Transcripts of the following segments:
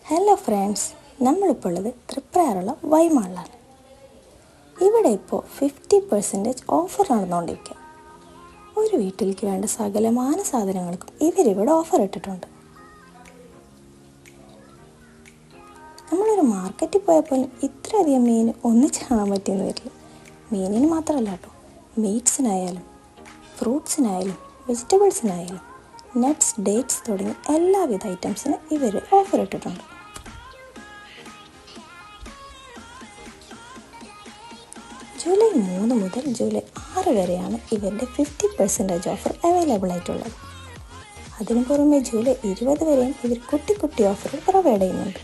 Hello friends, നമ്മളിപ്പോൾ ഉള്ളത് തൃപ്രയാറുള്ള വൈമാളിലാണ്. ഇവിടെ ഇപ്പോൾ 50% ഓഫർ നടന്നുകൊണ്ടിരിക്കുക. ഒരു വീട്ടിലേക്ക് വേണ്ട സകലമാന സാധനങ്ങൾക്കും ഇവരിവിടെ ഓഫർ ഇട്ടിട്ടുണ്ട്. നമ്മളൊരു മാർക്കറ്റിൽ പോയപ്പോൾ ഇത്രയധികം മീൻ ഒന്നിച്ച് കാണാൻ പറ്റിയെന്ന് വരില്ല. മീനിന് മാത്രമല്ല കേട്ടോ, മീറ്റ്സിനായാലും ഫ്രൂട്ട്സിനായാലും വെജിറ്റബിൾസിനായാലും നട്ട്സ്, ഡേറ്റ്സ് തുടങ്ങി എല്ലാവിധ ഐറ്റംസിനും ഇവർ ഓഫർ ഇട്ടിട്ടുണ്ട്. ജൂലൈ 3 മുതൽ ജൂലൈ 6 വരെയാണ് ഇവരുടെ 50% ഓഫർ അവൈലബിൾ ആയിട്ടുള്ളത്. അതിനു പുറമെ ജൂലൈ 20 വരെയും ഇവർ കുട്ടി ഓഫർ പ്രൊവൈഡ് ചെയ്യുന്നുണ്ട്.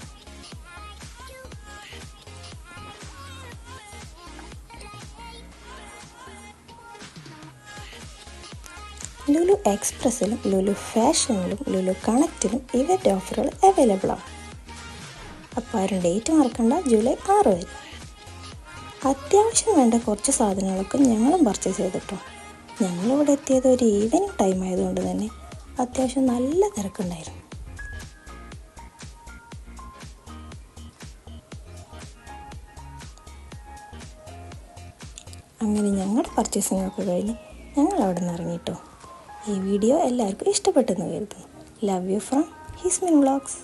ലുലു എക്സ്പ്രസ്സിലും ലുലു ഫാഷനിലും ലുലു കണക്റ്റിലും ഇവരുടെ ഓഫറുകൾ അവൈലബിൾ ആണ്. അപ്പോൾ ആരും ഡേറ്റ് മറക്കണ്ട, ജൂലൈ 6 വരെ. അത്യാവശ്യം വേണ്ട കുറച്ച് സാധനങ്ങളൊക്കെ ഞങ്ങളും പർച്ചേസ് ചെയ്തിട്ടോ. ഞങ്ങളിവിടെ എത്തിയത് ഒരു ഈവനിങ് ടൈം ആയതുകൊണ്ട് തന്നെ അത്യാവശ്യം നല്ല തിരക്കുണ്ടായിരുന്നു. അങ്ങനെ ഞങ്ങളുടെ പർച്ചേസിംഗ് ഒക്കെ കഴിഞ്ഞ് ഞങ്ങൾ അവിടെ നിന്ന് ഇറങ്ങിയിട്ടോ. ഈ വീഡിയോ എല്ലാവർക്കും ഇഷ്ടപ്പെട്ടെന്ന് കരുതുന്നു. Love you from Hismin vlogs.